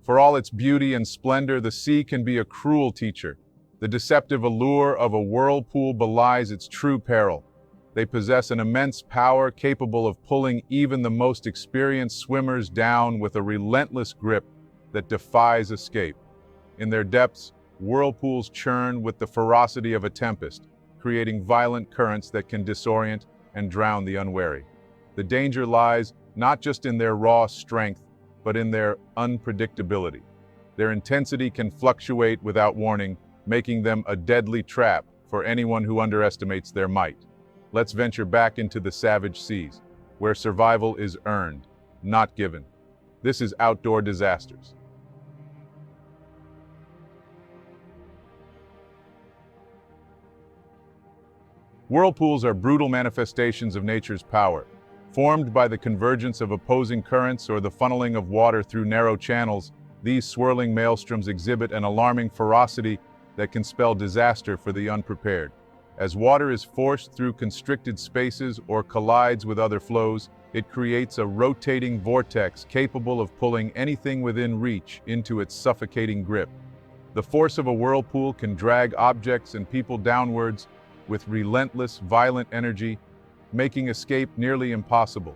For all its beauty and splendor, the sea can be a cruel teacher. The deceptive allure of a whirlpool belies its true peril. They possess an immense power capable of pulling even the most experienced swimmers down with a relentless grip that defies escape. In their depths, whirlpools churn with the ferocity of a tempest, creating violent currents that can disorient and drown the unwary. The danger lies not just in their raw strength, but in their unpredictability. Their intensity can fluctuate without warning, making them a deadly trap for anyone who underestimates their might. Let's venture back into the savage seas, where survival is earned, not given. This is Outdoor Disasters. Whirlpools are brutal manifestations of nature's power. Formed by the convergence of opposing currents or the funneling of water through narrow channels, these swirling maelstroms exhibit an alarming ferocity that can spell disaster for the unprepared. As water is forced through constricted spaces or collides with other flows, it creates a rotating vortex capable of pulling anything within reach into its suffocating grip. The force of a whirlpool can drag objects and people downwards with relentless, violent energy, making escape nearly impossible.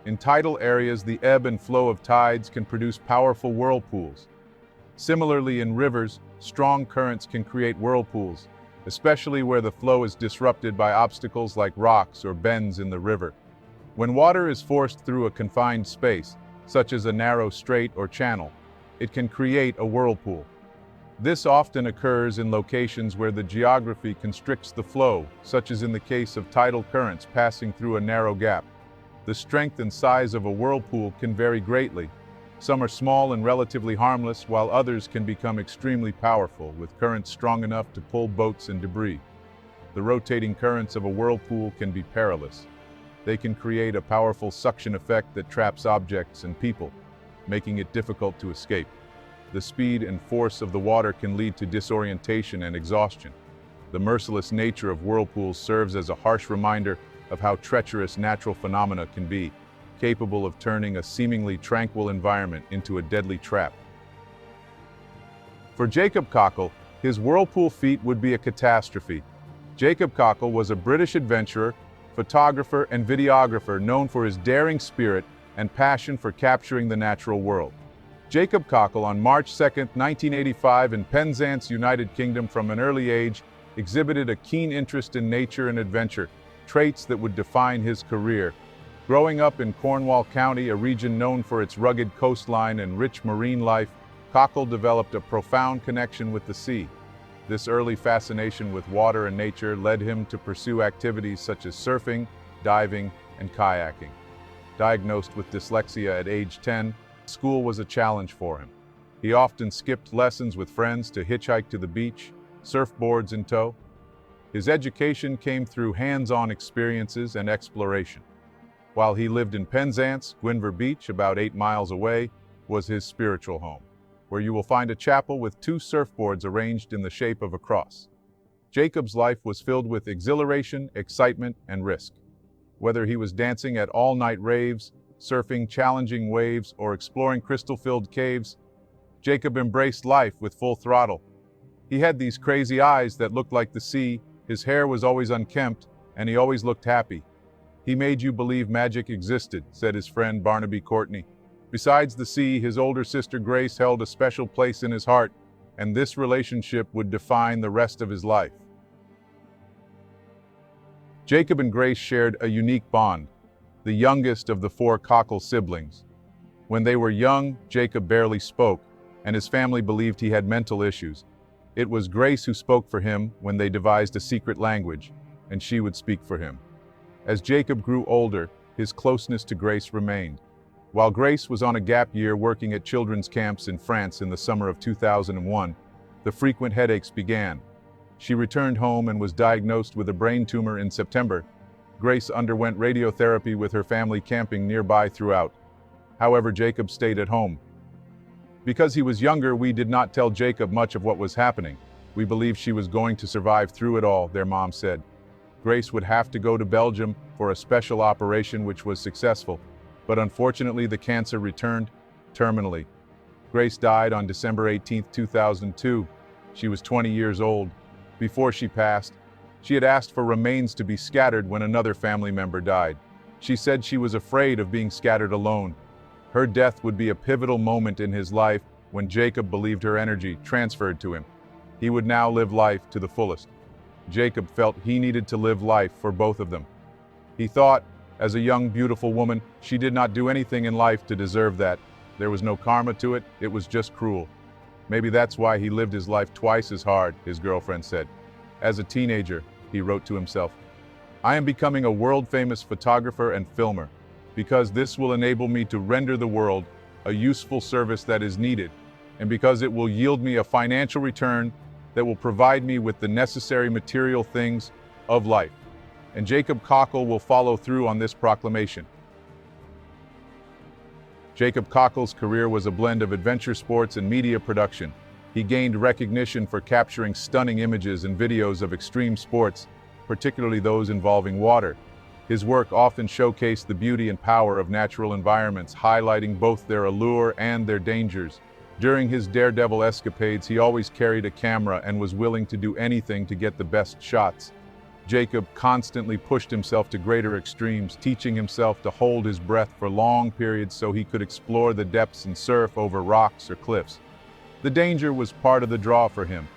In tidal areas, the ebb and flow of tides can produce powerful whirlpools. Similarly, in rivers, strong currents can create whirlpools, especially where the flow is disrupted by obstacles like rocks or bends in the river. When water is forced through a confined space, such as a narrow strait or channel, it can create a whirlpool. This often occurs in locations where the geography constricts the flow, such as in the case of tidal currents passing through a narrow gap. The strength and size of a whirlpool can vary greatly. Some are small and relatively harmless, while others can become extremely powerful, with currents strong enough to pull boats and debris. The rotating currents of a whirlpool can be perilous. They can create a powerful suction effect that traps objects and people, making it difficult to escape. The speed and force of the water can lead to disorientation and exhaustion. The merciless nature of whirlpools serves as a harsh reminder of how treacherous natural phenomena can be, capable of turning a seemingly tranquil environment into a deadly trap. For Jacob Cockle, his whirlpool feat would be a catastrophe. Jacob Cockle was a British adventurer, photographer, and videographer known for his daring spirit and passion for capturing the natural world. Jacob Cockle, on March 2, 1985, in Penzance, United Kingdom, from an early age, exhibited a keen interest in nature and adventure, traits that would define his career. Growing up in Cornwall County, a region known for its rugged coastline and rich marine life, Cockle developed a profound connection with the sea. This early fascination with water and nature led him to pursue activities such as surfing, diving, and kayaking. Diagnosed with dyslexia at age 10, school was a challenge for him. He often skipped lessons with friends to hitchhike to the beach, surfboards in tow. His education came through hands-on experiences and exploration. While he lived in Penzance, Gwynver Beach, about 8 miles away, was his spiritual home, where you will find a chapel with 2 surfboards arranged in the shape of a cross. Jacob's life was filled with exhilaration, excitement, and risk. Whether he was dancing at all-night raves, surfing challenging waves, or exploring crystal-filled caves, Jacob embraced life with full throttle. He had these crazy eyes that looked like the sea, his hair was always unkempt, and he always looked happy. He made you believe magic existed, said his friend Barnaby Courtney. Besides the sea, his older sister Grace held a special place in his heart, and this relationship would define the rest of his life. Jacob and Grace shared a unique bond, the youngest of the 4 Cockle siblings. When they were young, Jacob barely spoke, and his family believed he had mental issues. It was Grace who spoke for him when they devised a secret language, and she would speak for him. As Jacob grew older, his closeness to Grace remained. While Grace was on a gap year working at children's camps in France in the summer of 2001, the frequent headaches began. She returned home and was diagnosed with a brain tumor in September. Grace underwent radiotherapy with her family camping nearby throughout. However, Jacob stayed at home. Because he was younger, we did not tell Jacob much of what was happening. We believed she was going to survive through it all, their mom said. Grace would have to go to Belgium for a special operation which was successful, but unfortunately the cancer returned terminally. Grace died on December 18, 2002. She was 20 years old. Before she passed, she had asked for remains to be scattered when another family member died. She said she was afraid of being scattered alone. Her death would be a pivotal moment in his life when Jacob believed her energy transferred to him. He would now live life to the fullest. Jacob felt he needed to live life for both of them. He thought, as a young, beautiful woman, she did not do anything in life to deserve that. There was no karma to it, it was just cruel. Maybe that's why he lived his life twice as hard, his girlfriend said. As a teenager, he wrote to himself, "I am becoming a world-famous photographer and filmer, because this will enable me to render the world a useful service that is needed, and because it will yield me a financial return that will provide me with the necessary material things of life." And Jacob Cockle will follow through on this proclamation. Jacob Cockle's career was a blend of adventure sports and media production. He gained recognition for capturing stunning images and videos of extreme sports, particularly those involving water. His work often showcased the beauty and power of natural environments, highlighting both their allure and their dangers. During his daredevil escapades, he always carried a camera and was willing to do anything to get the best shots. Jacob constantly pushed himself to greater extremes, teaching himself to hold his breath for long periods so he could explore the depths and surf over rocks or cliffs. The danger was part of the draw for him.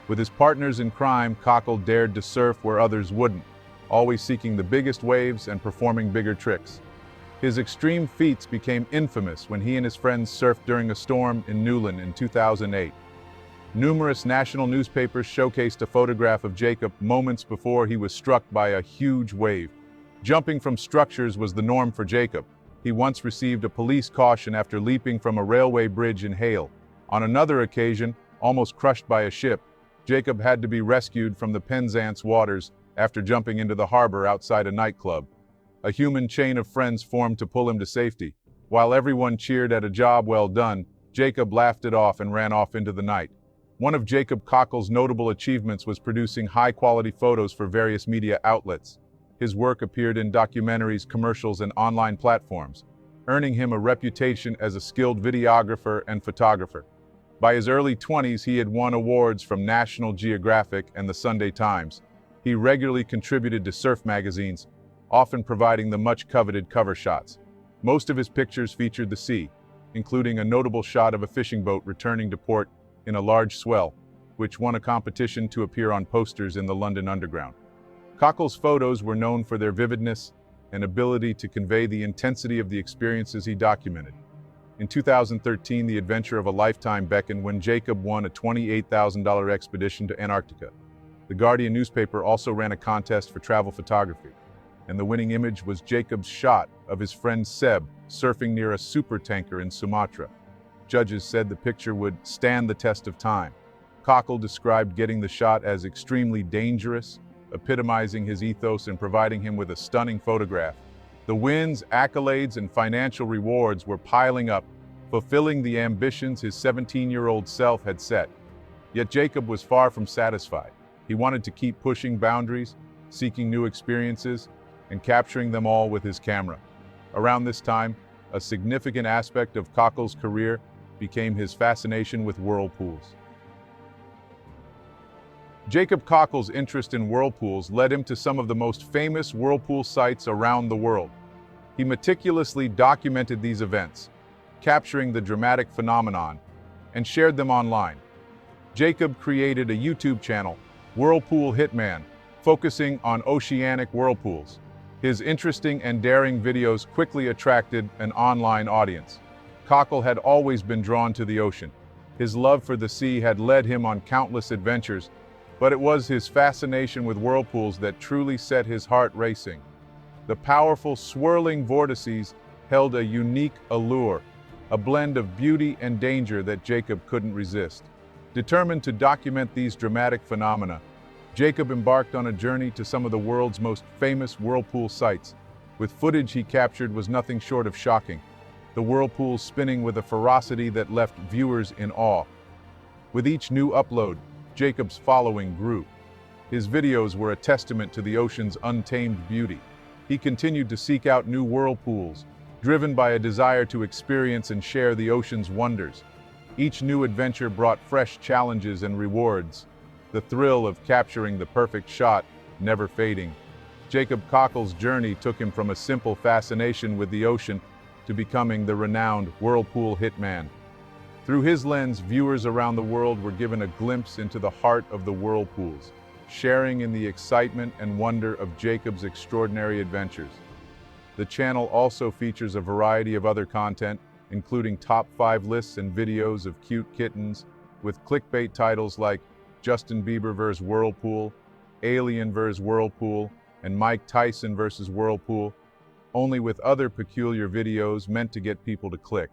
With his partners in crime, Cockle dared to surf where others wouldn't, always seeking the biggest waves and performing bigger tricks. His extreme feats became infamous when he and his friends surfed during a storm in Newlyn in 2008. Numerous national newspapers showcased a photograph of Jacob moments before he was struck by a huge wave. Jumping from structures was the norm for Jacob. He once received a police caution after leaping from a railway bridge in Hayle. On another occasion, almost crushed by a ship, Jacob had to be rescued from the Penzance waters after jumping into the harbor outside a nightclub. A human chain of friends formed to pull him to safety. While everyone cheered at a job well done, Jacob laughed it off and ran off into the night. One of Jacob Cockle's notable achievements was producing high-quality photos for various media outlets. His work appeared in documentaries, commercials, and online platforms, earning him a reputation as a skilled videographer and photographer. By his early 20s, he had won awards from National Geographic and the Sunday Times. He regularly contributed to surf magazines, often providing the much-coveted cover shots. Most of his pictures featured the sea, including a notable shot of a fishing boat returning to port in a large swell, which won a competition to appear on posters in the London Underground. Cockle's photos were known for their vividness and ability to convey the intensity of the experiences he documented. In 2013, the adventure of a lifetime beckoned when Jacob won a $28,000 expedition to Antarctica. The Guardian newspaper also ran a contest for travel photography, and the winning image was Jacob's shot of his friend Seb surfing near a supertanker in Sumatra. Judges said the picture would stand the test of time. Cockle described getting the shot as extremely dangerous, epitomizing his ethos and providing him with a stunning photograph. The wins, accolades, and financial rewards were piling up, fulfilling the ambitions his 17-year-old self had set. Yet Jacob was far from satisfied. He wanted to keep pushing boundaries, seeking new experiences, and capturing them all with his camera. Around this time, a significant aspect of Cockle's career became his fascination with whirlpools. Jacob Cockle's interest in whirlpools led him to some of the most famous whirlpool sites around the world. He meticulously documented these events, capturing the dramatic phenomenon, and shared them online. Jacob created a YouTube channel, WhirlpoolHitman, focusing on oceanic whirlpools. His interesting and daring videos quickly attracted an online audience. Cockle had always been drawn to the ocean. His love for the sea had led him on countless adventures, but it was his fascination with whirlpools that truly set his heart racing. The powerful, swirling vortices held a unique allure, a blend of beauty and danger that Jacob couldn't resist. Determined to document these dramatic phenomena, Jacob embarked on a journey to some of the world's most famous whirlpool sites. With footage he captured was nothing short of shocking, the whirlpools spinning with a ferocity that left viewers in awe. With each new upload, Jacob's following grew. His videos were a testament to the ocean's untamed beauty. He continued to seek out new whirlpools, driven by a desire to experience and share the ocean's wonders. Each new adventure brought fresh challenges and rewards, the thrill of capturing the perfect shot never fading. Jacob Cockle's journey took him from a simple fascination with the ocean to becoming the renowned Whirlpool Hitman. Through his lens, viewers around the world were given a glimpse into the heart of the whirlpools, sharing in the excitement and wonder of Jacob's extraordinary adventures. The channel also features a variety of other content, including top 5 lists and videos of cute kittens, with clickbait titles like Justin Bieber vs. Whirlpool, Alien vs. Whirlpool, and Mike Tyson vs. Whirlpool, only with other peculiar videos meant to get people to click.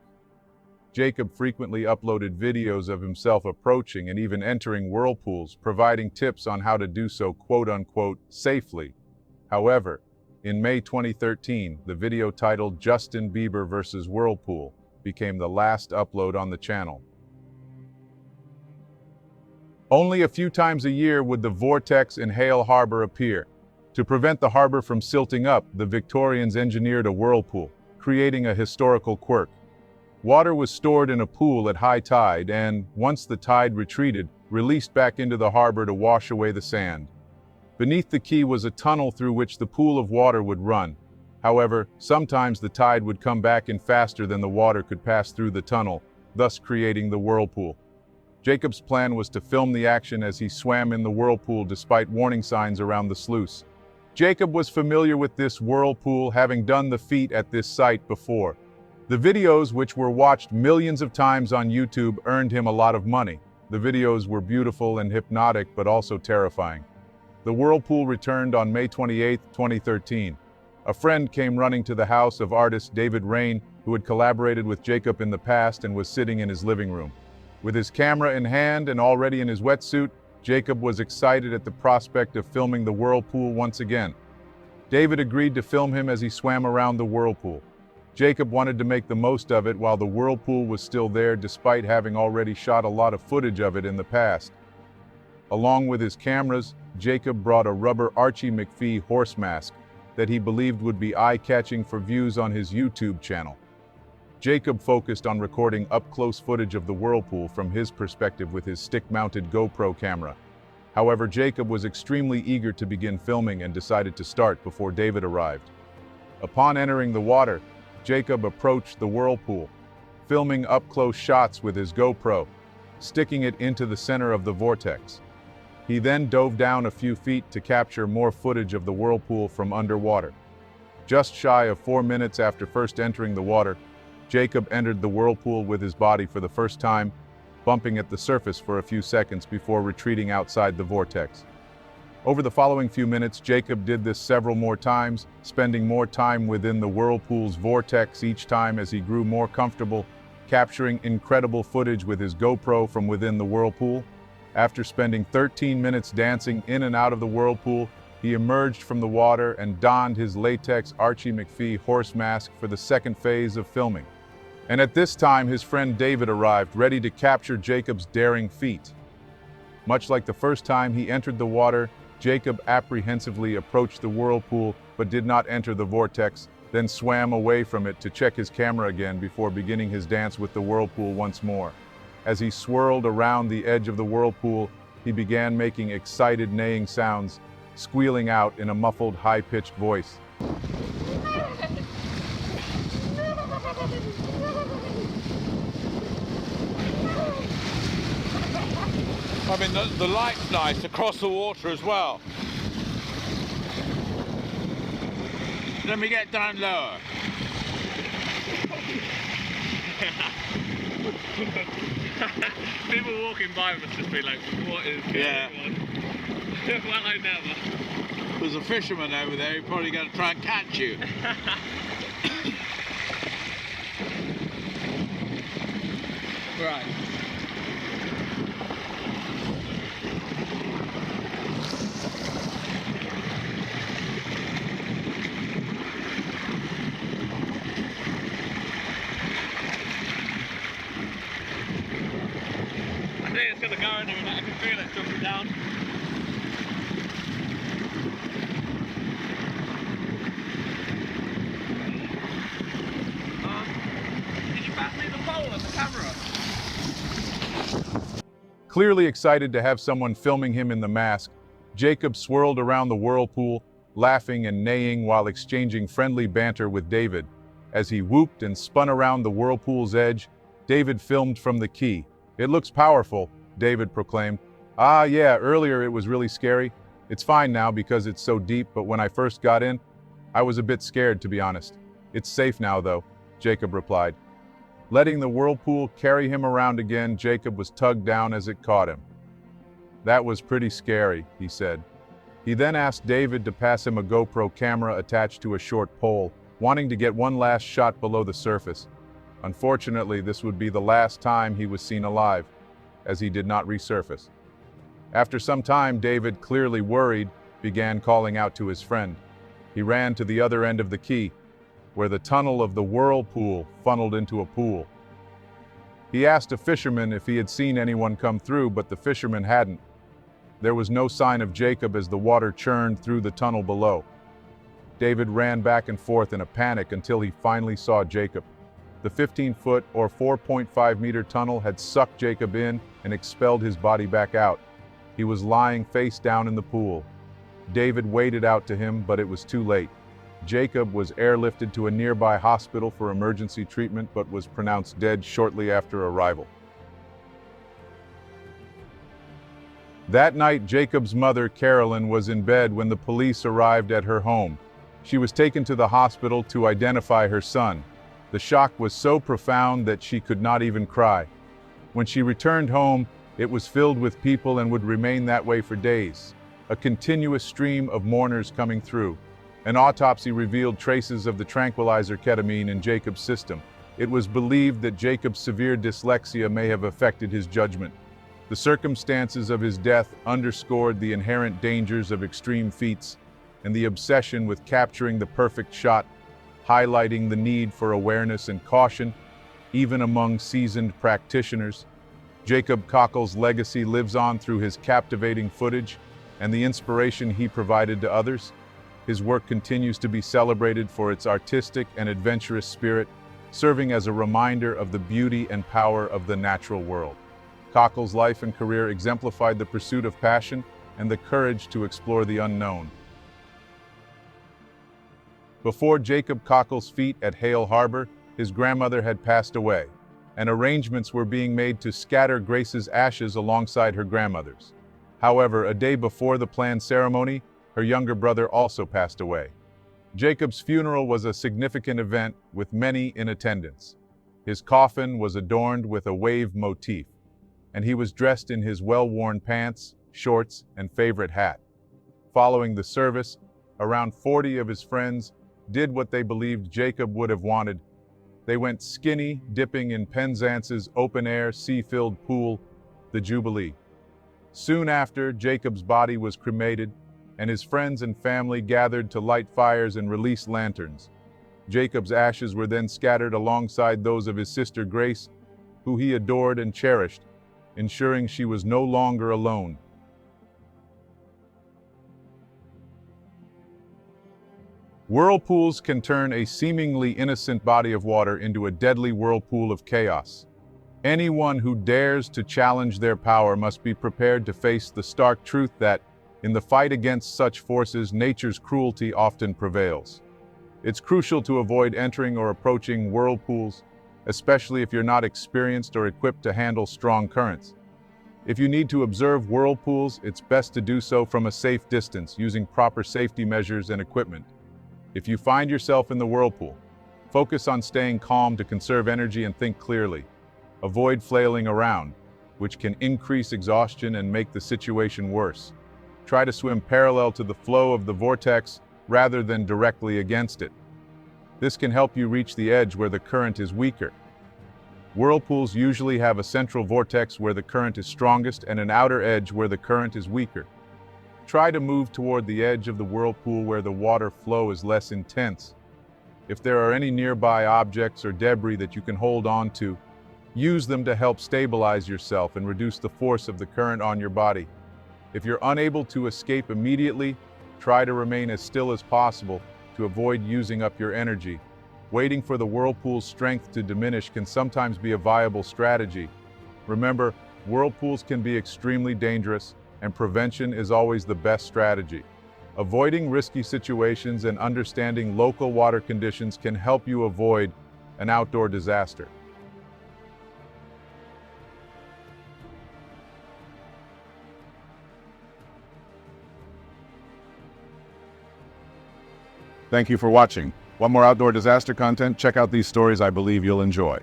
Jacob frequently uploaded videos of himself approaching and even entering whirlpools, providing tips on how to do so quote-unquote safely. However, in May 2013, the video titled Justin Bieber vs. Whirlpool became the last upload on the channel. Only a few times a year would the vortex in Hayle Harbour appear. To prevent the harbor from silting up, the Victorians engineered a whirlpool, creating a historical quirk. Water was stored in a pool at high tide and, once the tide retreated, released back into the harbor to wash away the sand. Beneath the quay was a tunnel through which the pool of water would run. However, sometimes the tide would come back in faster than the water could pass through the tunnel, thus creating the whirlpool. Jacob's plan was to film the action as he swam in the whirlpool despite warning signs around the sluice. Jacob was familiar with this whirlpool, having done the feat at this site before. The videos, which were watched millions of times on YouTube, earned him a lot of money. The videos were beautiful and hypnotic, but also terrifying. The whirlpool returned on May 28, 2013. A friend came running to the house of artist David Rain, who had collaborated with Jacob in the past and was sitting in his living room. With his camera in hand and already in his wetsuit, Jacob was excited at the prospect of filming the whirlpool once again. David agreed to film him as he swam around the whirlpool. Jacob wanted to make the most of it while the whirlpool was still there, despite having already shot a lot of footage of it in the past. Along with his cameras, Jacob brought a rubber Archie McPhee horse mask that he believed would be eye-catching for views on his YouTube channel. Jacob focused on recording up-close footage of the whirlpool from his perspective with his stick-mounted GoPro camera. However, Jacob was extremely eager to begin filming and decided to start before David arrived. Upon entering the water, Jacob approached the whirlpool, filming up-close shots with his GoPro, sticking it into the center of the vortex. He then dove down a few feet to capture more footage of the whirlpool from underwater. Just shy of 4 minutes after first entering the water, Jacob entered the whirlpool with his body for the first time, bumping at the surface for a few seconds before retreating outside the vortex. Over the following few minutes, Jacob did this several more times, spending more time within the whirlpool's vortex each time as he grew more comfortable, capturing incredible footage with his GoPro from within the whirlpool. After spending 13 minutes dancing in and out of the whirlpool, he emerged from the water and donned his latex Archie McPhee horse mask for the second phase of filming. And at this time, his friend David arrived, ready to capture Jacob's daring feat. Much like the first time he entered the water, Jacob apprehensively approached the whirlpool but did not enter the vortex, then swam away from it to check his camera again before beginning his dance with the whirlpool once more. As he swirled around the edge of the whirlpool, he began making excited neighing sounds, squealing out in a muffled, high-pitched voice. I mean, the light's nice across the water as well. Let me get down lower. People walking by must just be like, what is going on? Well, I never. There's a fisherman over there, he's probably going to try and catch you. Right. I think it's going to go in a minute, I can feel it jumping down. Did you pass me the pole and the camera? Clearly excited to have someone filming him in the mask, Jacob swirled around the whirlpool, laughing and neighing while exchanging friendly banter with David. As he whooped and spun around the whirlpool's edge, David filmed from the key. "It looks powerful," David proclaimed. "Ah, yeah, earlier it was really scary. It's fine now because it's so deep, but when I first got in, I was a bit scared, to be honest. It's safe now, though," Jacob replied. Letting the whirlpool carry him around again, Jacob was tugged down as it caught him. "That was pretty scary," he said. He then asked David to pass him a GoPro camera attached to a short pole, wanting to get one last shot below the surface. Unfortunately, this would be the last time he was seen alive, as he did not resurface. After some time, David, clearly worried, began calling out to his friend. He ran to the other end of the quay, where the tunnel of the whirlpool funneled into a pool. He asked a fisherman if he had seen anyone come through, but the fisherman hadn't. There was no sign of Jacob as the water churned through the tunnel below. David ran back and forth in a panic until he finally saw Jacob. The 15-foot or 4.5-meter tunnel had sucked Jacob in and expelled his body back out. He was lying face down in the pool. David waded out to him, but it was too late. Jacob was airlifted to a nearby hospital for emergency treatment, but was pronounced dead shortly after arrival. That night, Jacob's mother, Carolyn, was in bed when the police arrived at her home. She was taken to the hospital to identify her son. The shock was so profound that she could not even cry. When she returned home, it was filled with people and would remain that way for days. A continuous stream of mourners coming through. An autopsy revealed traces of the tranquilizer ketamine in Jacob's system. It was believed that Jacob's severe dyslexia may have affected his judgment. The circumstances of his death underscored the inherent dangers of extreme feats and the obsession with capturing the perfect shot, highlighting the need for awareness and caution, even among seasoned practitioners. Jacob Cockle's legacy lives on through his captivating footage and the inspiration he provided to others. His work continues to be celebrated for its artistic and adventurous spirit, serving as a reminder of the beauty and power of the natural world. Cockle's life and career exemplified the pursuit of passion and the courage to explore the unknown. Before Jacob Cockle's feat at Hayle Harbour, his grandmother had passed away, and arrangements were being made to scatter Grace's ashes alongside her grandmother's. However, a day before the planned ceremony, her younger brother also passed away. Jacob's funeral was a significant event with many in attendance. His coffin was adorned with a wave motif, and he was dressed in his well-worn pants, shorts, and favorite hat. Following the service, around 40 of his friends did what they believed Jacob would have wanted. They went skinny dipping in Penzance's open-air, sea-filled pool, the Jubilee. Soon after, Jacob's body was cremated, and his friends and family gathered to light fires and release lanterns. Jacob's ashes were then scattered alongside those of his sister Grace, who he adored and cherished, ensuring she was no longer alone. Whirlpools can turn a seemingly innocent body of water into a deadly whirlpool of chaos. Anyone who dares to challenge their power must be prepared to face the stark truth that, in the fight against such forces, nature's cruelty often prevails. It's crucial to avoid entering or approaching whirlpools, especially if you're not experienced or equipped to handle strong currents. If you need to observe whirlpools, it's best to do so from a safe distance, using proper safety measures and equipment. If you find yourself in the whirlpool, focus on staying calm to conserve energy and think clearly. Avoid flailing around, which can increase exhaustion and make the situation worse. Try to swim parallel to the flow of the vortex rather than directly against it. This can help you reach the edge where the current is weaker. Whirlpools usually have a central vortex where the current is strongest and an outer edge where the current is weaker. Try to move toward the edge of the whirlpool where the water flow is less intense. If there are any nearby objects or debris that you can hold on to, use them to help stabilize yourself and reduce the force of the current on your body. If you're unable to escape immediately, try to remain as still as possible to avoid using up your energy. Waiting for the whirlpool's strength to diminish can sometimes be a viable strategy. Remember, whirlpools can be extremely dangerous, and prevention is always the best strategy. Avoiding risky situations and understanding local water conditions can help you avoid an outdoor disaster. Thank you for watching. Want more outdoor disaster content? Check out these stories I believe you'll enjoy.